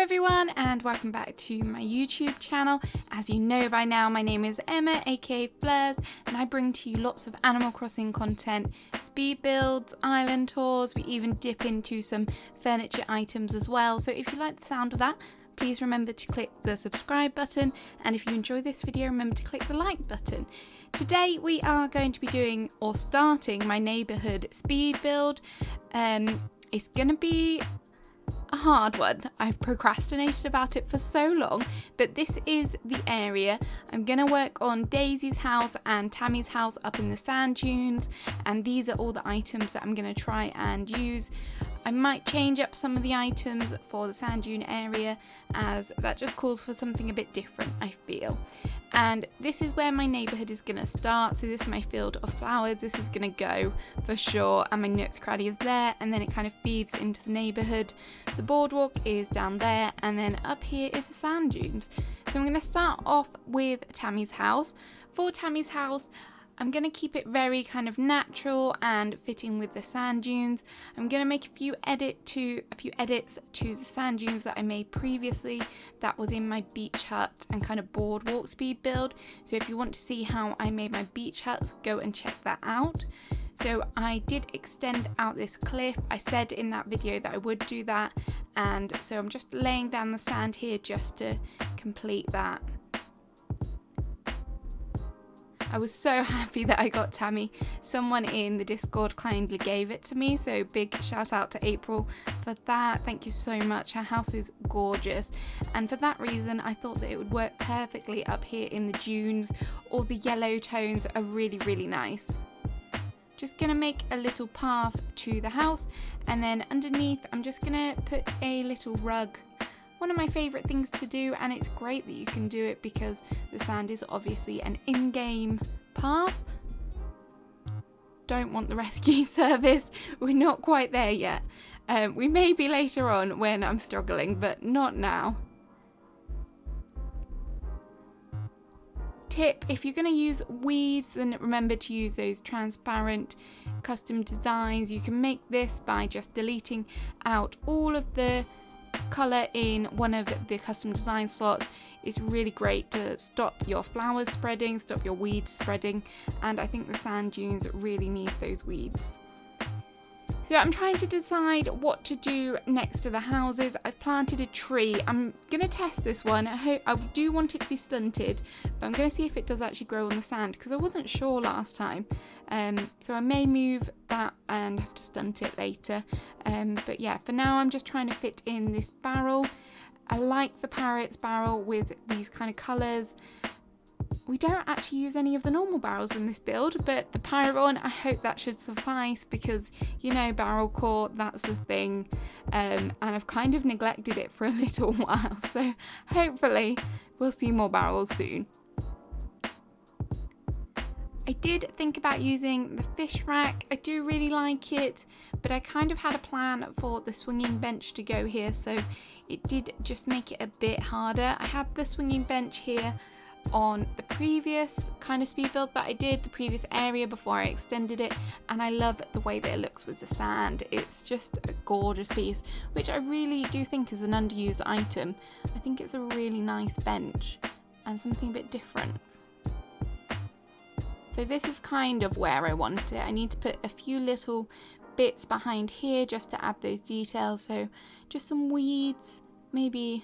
everyone and welcome back to my YouTube channel. As you know by now, my name is Emma aka Flares and I bring to you lots of Animal Crossing content, speed builds, island tours, we even dip into some furniture items as well. So if you like the sound of that, please remember to click the subscribe button, and if you enjoy this video, remember to click the like button. Today we are going to be doing or starting my neighbourhood speed build. It's going to be a hard one. I've procrastinated about it for so long, but this is the area. I'm going to work on Daisy's house and Tammy's house up in the sand dunes, and these are all the items that I'm going to try and use. I might change up some of the items for the sand dune area, as that just calls for something a bit different, I feel. And this is where my neighbourhood is going to start. So this is my field of flowers. This is going to go for sure, and my nooks cranny is there, and then it kind of feeds into the neighbourhood. The boardwalk is down there, and then up here is the sand dunes. So I'm going to start off with Tammy's house. For Tammy's house, I'm going to keep it very kind of natural and fitting with the sand dunes. I'm going to make a few edits to the sand dunes that I made previously that was in my beach hut and kind of boardwalk speed build. So if you want to see how I made my beach huts, go and check that out. So I did extend out this cliff. I said in that video that I would do that, and so I'm just laying down the sand here just to complete that. I was so happy that I got Tammy. Someone in the Discord kindly gave it to me, so big shout out to April for that. Thank you so much. Her house is gorgeous, and for that reason I thought that it would work perfectly up here in the dunes. All the yellow tones are really nice. Just gonna make a little path to the house, and then underneath I'm just gonna put a little rug. One of my favourite things to do, and it's great that you can do it because the sand is obviously an in-game path. Don't want the rescue service, we're not quite there yet. We may be later on when I'm struggling, but not now. Tip, if you're going to use weeds, then remember to use those transparent custom designs. You can make this by just deleting out all of the colour in one of the custom design slots. It's really great to stop your flowers spreading, stop your weeds spreading, and I think the sand dunes really need those weeds. So I'm trying to decide what to do next to the houses. I've planted a tree. I'm going to test this one. I do want it to be stunted, but I'm going to see if it does actually grow on the sand because I wasn't sure last time. So I may move that and have to stunt it later. But yeah, for now I'm just trying to fit in this barrel. I like the parrot's barrel with these kind of colours. We don't actually use any of the normal barrels in this build, but the parrot one, I hope that should suffice because, you know, barrel core, that's the thing. And I've kind of neglected it for a little while, so hopefully we'll see more barrels soon. I did think about using the fish rack. I do really like it, but I kind of had a plan for the swinging bench to go here, so it did just make it a bit harder. I had the swinging bench here on the previous kind of speed build that I did, the previous area before I extended it, and I love the way that it looks with the sand. It's just a gorgeous piece, which I really do think is an underused item. I think it's a really nice bench and something a bit different. So this is kind of where I want it. I need to put a few little bits behind here just to add those details. So just some weeds, maybe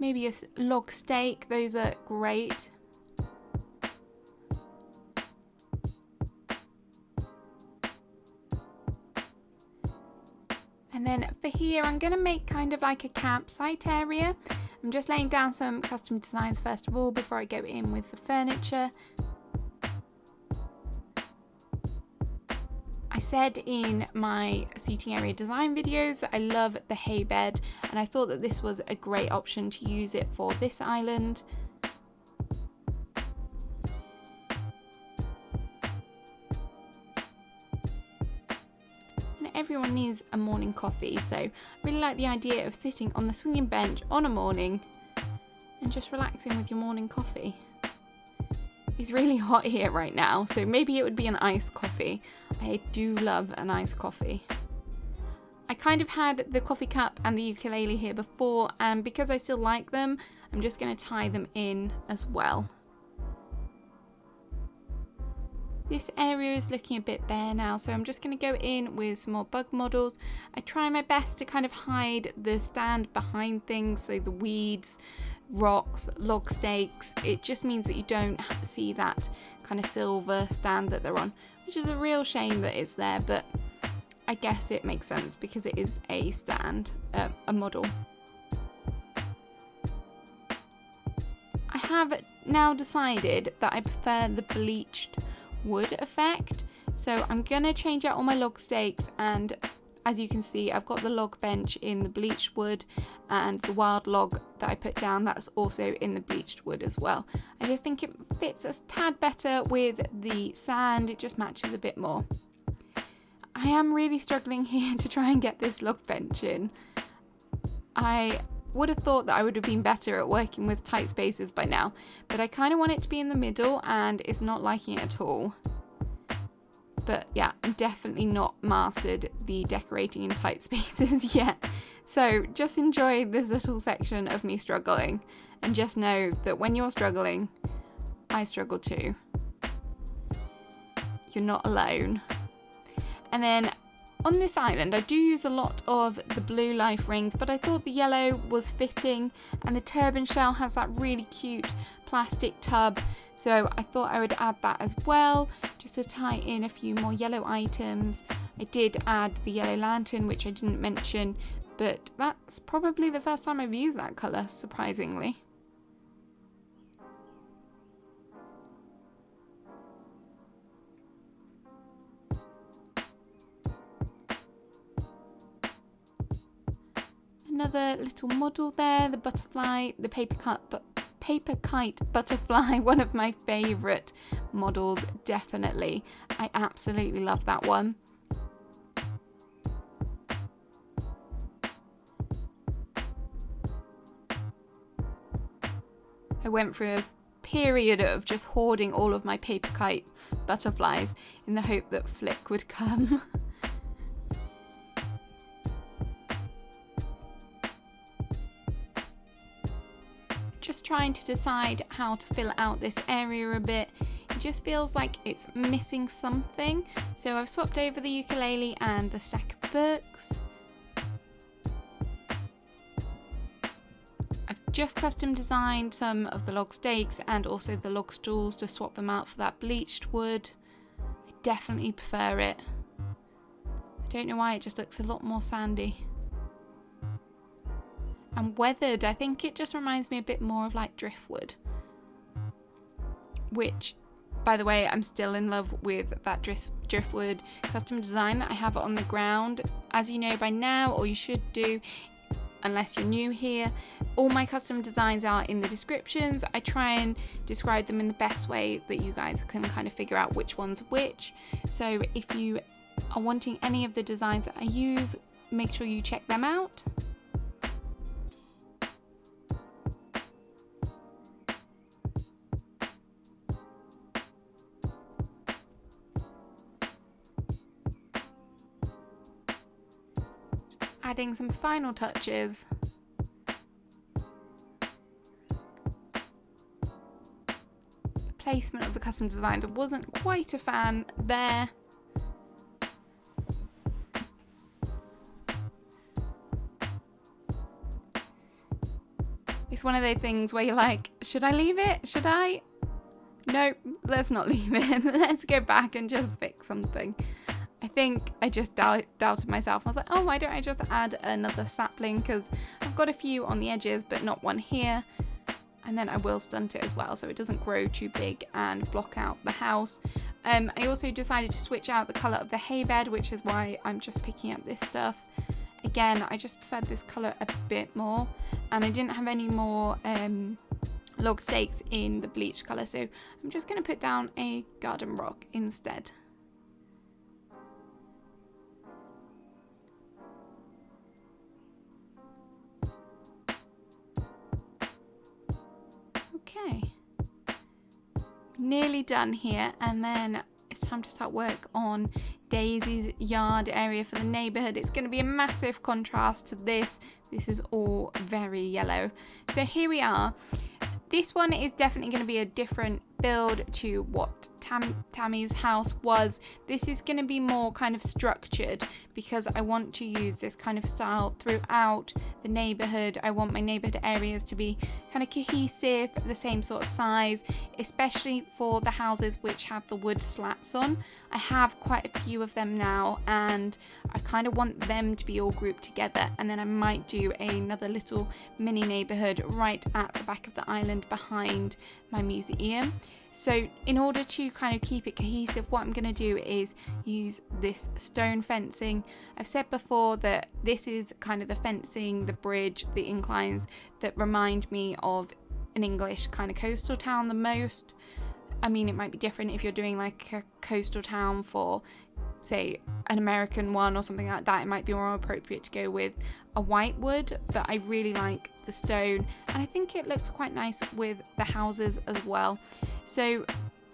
a log stake, those are great. And then for here, I'm going to make kind of like a campsite area. I'm just laying down some custom designs first of all before I go in with the furniture. I said in my seating area design videos that I love the hay bed, and I thought that this was a great option to use it for this island. And everyone needs a morning coffee, so I really like the idea of sitting on the swinging bench on a morning and just relaxing with your morning coffee. It's really hot here right now, so maybe it would be an iced coffee. I do love an iced coffee. I kind of had the coffee cup and the ukulele here before, and because I still like them, I'm just going to tie them in as well. This area is looking a bit bare now, so I'm just going to go in with some more bug models. I try my best to kind of hide the stand behind things, so the weeds, rocks, log stakes. It just means that you don't see that kind of silver stand that they're on, which is a real shame that it's there, but I guess it makes sense because it is a stand, a model. I have now decided that I prefer the bleached wood effect, so I'm gonna change out all my log stakes, and as you can see I've got the log bench in the bleached wood, and the wild log that I put down, that's also in the bleached wood as well. I just think it fits a tad better with the sand, it just matches a bit more. I am really struggling here to try and get this log bench in. I would have thought that I would have been better at working with tight spaces by now, but I kind of want it to be in the middle and it's not liking it at all. But yeah, I'm definitely not mastered the decorating in tight spaces yet. So just enjoy this little section of me struggling, and just know that when you're struggling, I struggle too. You're not alone. And then on this island, I do use a lot of the blue life rings, but I thought the yellow was fitting, and the turban shell has that really cute plastic tub, so I thought I would add that as well, just to tie in a few more yellow items. I did add the yellow lantern, which I didn't mention, but that's probably the first time I've used that colour, surprisingly. Another little model there, the butterfly, the paper kite butterfly, one of my favourite models, definitely. I absolutely love that one. I went through a period of just hoarding all of my paper kite butterflies in the hope that Flick would come. Just trying to decide how to fill out this area a bit. It just feels like it's missing something, so I've swapped over the ukulele and the stack of books. I've just custom designed some of the log stakes and also the log stools to swap them out for that bleached wood. I definitely prefer it. I don't know why, it just looks a lot more sandy. And weathered, I think it just reminds me a bit more of like driftwood, which, by the way, I'm still in love with that driftwood custom design that I have on the ground. As you know by now, or you should do unless you're new here, all my custom designs are in the descriptions. I try and describe them in the best way that you guys can kind of figure out which one's which. So if you are wanting any of the designs that I use, make sure you check them out. Adding some final touches. The placement of the custom designs, I wasn't quite a fan there. It's one of those things where you're like, should I leave it? Should I? Nope, let's not leave it. Let's go back and just fix something. I think I just doubted myself. I was like, oh, why don't I just add another sapling? Because I've got a few on the edges, but not one here. And then I will stunt it as well, so it doesn't grow too big and block out the house. I also decided to switch out the colour of the hay bed, which is why I'm just picking up this stuff. Again, I just preferred this colour a bit more. And I didn't have any more log stakes in the bleach colour, so I'm just going to put down a garden rock instead. Okay, nearly done here, and then it's time to start work on Daisy's yard area for the neighbourhood. It's going to be a massive contrast to this. This is all very yellow. So here we are. This one is definitely going to be a different build to what Tammy's house was. This is going to be more kind of structured because I want to use this kind of style throughout the neighbourhood. I want my neighbourhood areas to be kind of cohesive, the same sort of size, especially for the houses which have the wood slats on. I have quite a few of them now, and I kind of want them to be all grouped together, and then I might do another little mini neighbourhood right at the back of the island behind my museum. So in order to kind of keep it cohesive, what I'm going to do is use this stone fencing. I've said before that this is kind of the fencing, the bridge, the inclines that remind me of an English kind of coastal town the most. I mean, it might be different if you're doing like a coastal town for, say, an American one or something like that. It might be more appropriate to go with a white wood, but I really like the stone, and I think it looks quite nice with the houses as well. So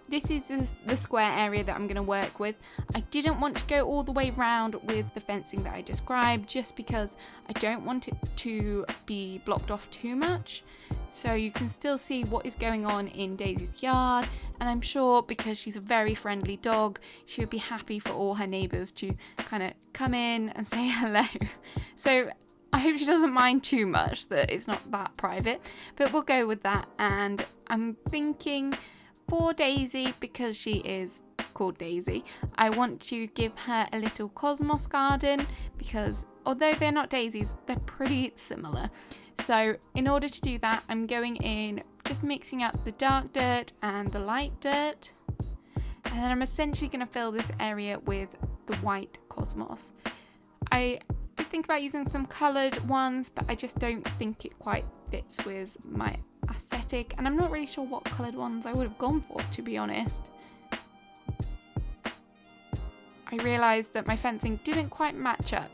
this is the square area that I'm going to work with. I didn't want to go all the way round with the fencing that I described, just because I don't want it to be blocked off too much. So you can still see what is going on in Daisy's yard, and I'm sure because she's a very friendly dog, she would be happy for all her neighbours to kind of come in and say hello. So I hope she doesn't mind too much that it's not that private, but we'll go with that. And I'm thinking for Daisy, because she is called Daisy, I want to give her a little cosmos garden, because although they're not daisies, they're pretty similar. So in order to do that, I'm going in, just mixing up the dark dirt and the light dirt, and then I'm essentially going to fill this area with the white cosmos. I did think about using some coloured ones, but I just don't think it quite fits with my aesthetic, and I'm not really sure what coloured ones I would have gone for, to be honest. I realised that my fencing didn't quite match up.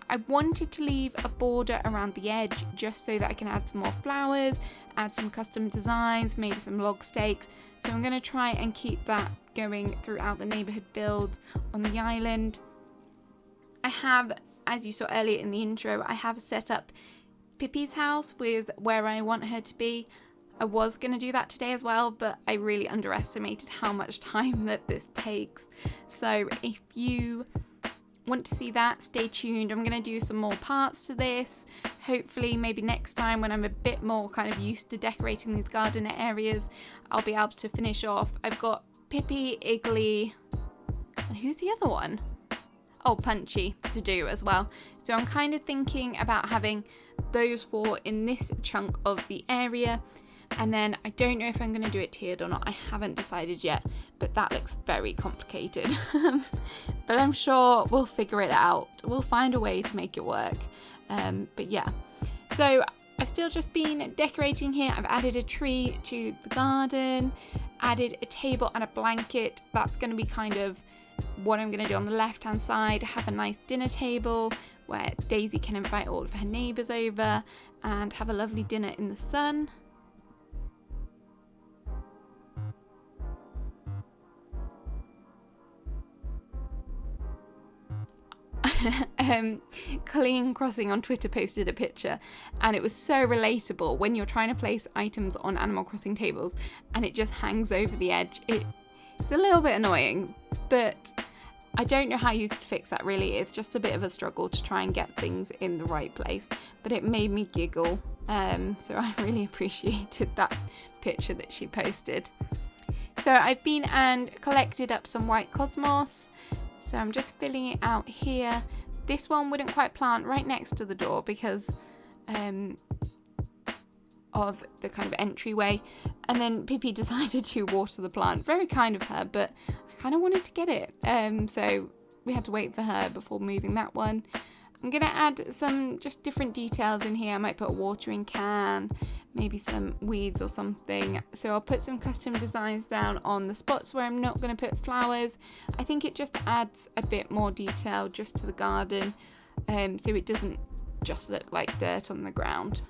I wanted to leave a border around the edge just so that I can add some more flowers, add some custom designs, maybe some log stakes. So I'm going to try and keep that going throughout the neighbourhood build on the island. I have, as you saw earlier in the intro, I have set up Pippi's house with where I want her to be. I was going to do that today as well, but I really underestimated how much time that this takes. So if you want to see that, stay tuned. I'm going to do some more parts to this. Hopefully maybe next time, when I'm a bit more kind of used to decorating these garden areas, I'll be able to finish off. I've got Pippi, Iggly, and who's the other one? Oh, Punchy to do as well. So I'm kind of thinking about having those four in this chunk of the area. And then I don't know if I'm going to do it tiered or not. I haven't decided yet, but that looks very complicated. But I'm sure we'll figure it out. We'll find a way to make it work. But yeah, so I've still just been decorating here. I've added a tree to the garden, added a table and a blanket. That's going to be kind of what I'm going to do on the left hand side. Have a nice dinner table where Daisy can invite all of her neighbours over and have a lovely dinner in the sun. Colleen Crossing on Twitter posted a picture, and it was so relatable when you're trying to place items on Animal Crossing tables and it just hangs over the edge. It's a little bit annoying, but I don't know how you could fix that really. It's just a bit of a struggle to try and get things in the right place, but it made me giggle, so I really appreciated that picture that she posted. So I've been and collected up some white cosmos. So I'm just filling it out here. This one wouldn't quite plant right next to the door because of the kind of entryway. And then Pippi decided to water the plant. Very kind of her, but I kind of wanted to get it. So we had to wait for her before moving that one. I'm going to add some just different details in here. I might put a watering can, maybe some weeds or something. So I'll put some custom designs down on the spots where I'm not going to put flowers. I think it just adds a bit more detail just to the garden, so it doesn't just look like dirt on the ground.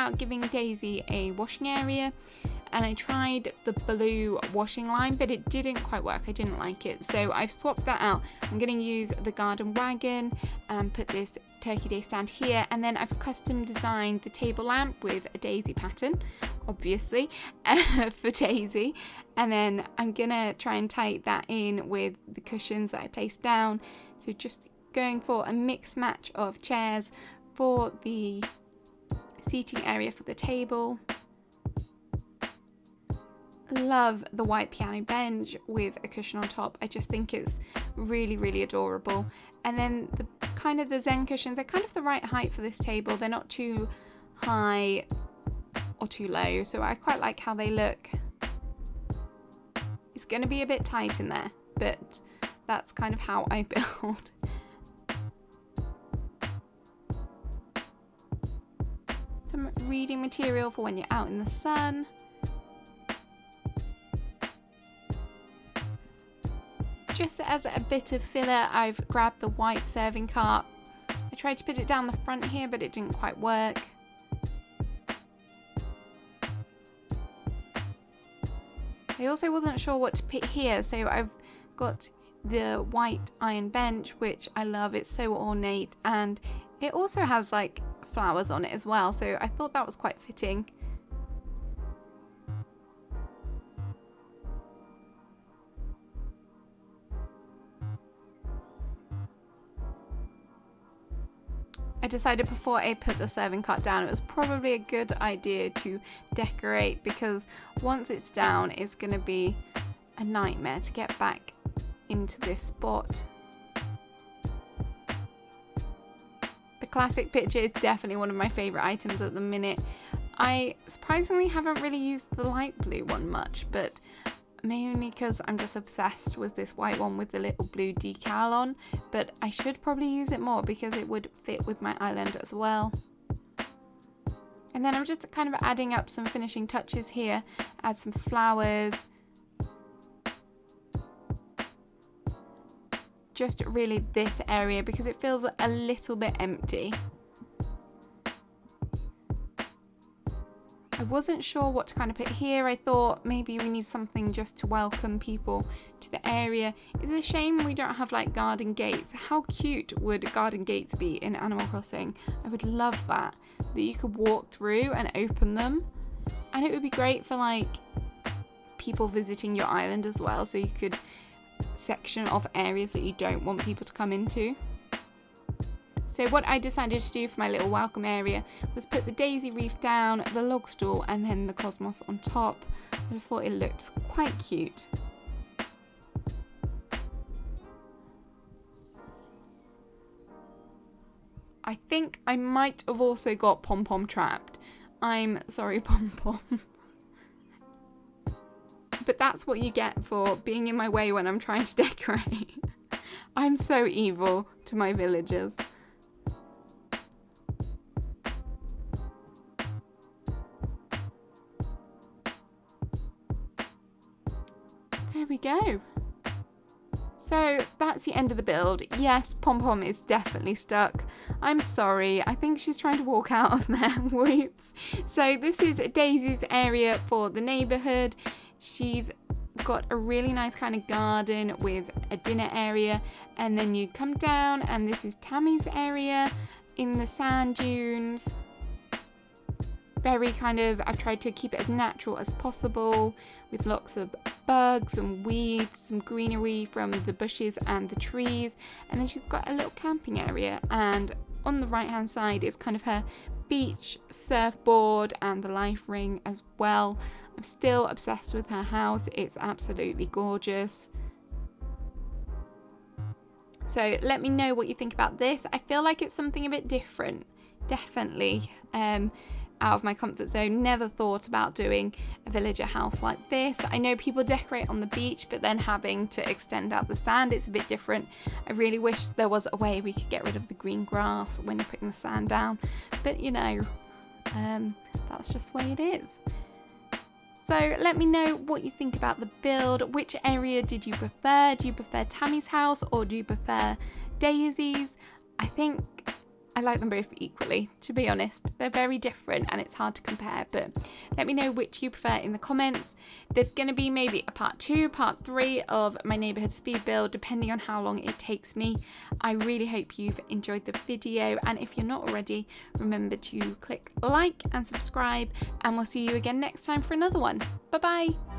about giving Daisy a washing area, and I tried the blue washing line, but it didn't quite work. I didn't like it, so I've swapped that out. I'm going to use the garden wagon and put this Turkey Day stand here, and then I've custom designed the table lamp with a daisy pattern, obviously, for Daisy. And then I'm gonna try and tie that in with the cushions that I placed down. So just going for a mix match of chairs for the seating area for the table. Love the white piano bench with a cushion on top. I just think it's really, really adorable. And then the kind of the Zen cushions, they're kind of the right height for this table. They're not too high or too low, so I quite like how they look. It's going to be a bit tight in there, but that's kind of how I build. Some reading material for when you're out in the sun. Just as a bit of filler, I've grabbed the white serving cart. I tried to put it down the front here, but it didn't quite work. I also wasn't sure what to put here, so I've got the white iron bench, which I love. It's so ornate, and it also has like flowers on it as well, so I thought that was quite fitting. I decided before I put the serving cart down, it was probably a good idea to decorate, because once it's down, it's going to be a nightmare to get back into this spot. The classic picture is definitely one of my favourite items at the minute. I surprisingly haven't really used the light blue one much, but mainly because I'm just obsessed with this white one with the little blue decal on, but I should probably use it more because it would fit with my island as well. And then I'm just kind of adding up some finishing touches here, add some flowers, just really this area because it feels a little bit empty. I wasn't sure what to kind of put here. I thought maybe we need something just to welcome people to the area. It's a shame we don't have like garden gates. How cute would garden gates be in Animal Crossing? I would love that you could walk through and open them. And it would be great for like people visiting your island as well, so you could section off areas that you don't want people to come into. So what I decided to do for my little welcome area was put the daisy wreath down, the log stool, and then the cosmos on top. I just thought it looked quite cute. I think I might have also got Pom Pom trapped. I'm sorry, Pom Pom. But that's what you get for being in my way when I'm trying to decorate. I'm so evil to my villagers. There we go. So that's the end of the build. Yes, Pom Pom is definitely stuck. I'm sorry. I think she's trying to walk out of there. Whoops. So this is Daisy's area for the neighbourhood. She's got a really nice kind of garden with a dinner area, and then you come down and this is Tammy's area in the sand dunes. Very kind of, I've tried to keep it as natural as possible with lots of bugs and weeds, some greenery from the bushes and the trees. And then she's got a little camping area, and on the right hand side is kind of her beach surfboard and the life ring as well. I'm still obsessed with her house. It's absolutely gorgeous. So let me know what you think about this. I feel like it's something a bit different, definitely out of my comfort zone. Never thought about doing a villager house like this. I know people decorate on the beach, but then having to extend out the stand, it's a bit different. I really wish there was a way we could get rid of the green grass when you're putting the sand down, but you know, that's just the way it is. So let me know what you think about the build. Which area did you prefer? Do you prefer Tammy's house or do you prefer Daisy's? I think I like them both equally, to be honest. They're very different and it's hard to compare, but let me know which you prefer in the comments. There's going to be maybe a part 2, part 3 of my neighbourhood speed build, depending on how long it takes me. I really hope you've enjoyed the video, and if you're not already, remember to click like and subscribe, and we'll see you again next time for another one. Bye bye!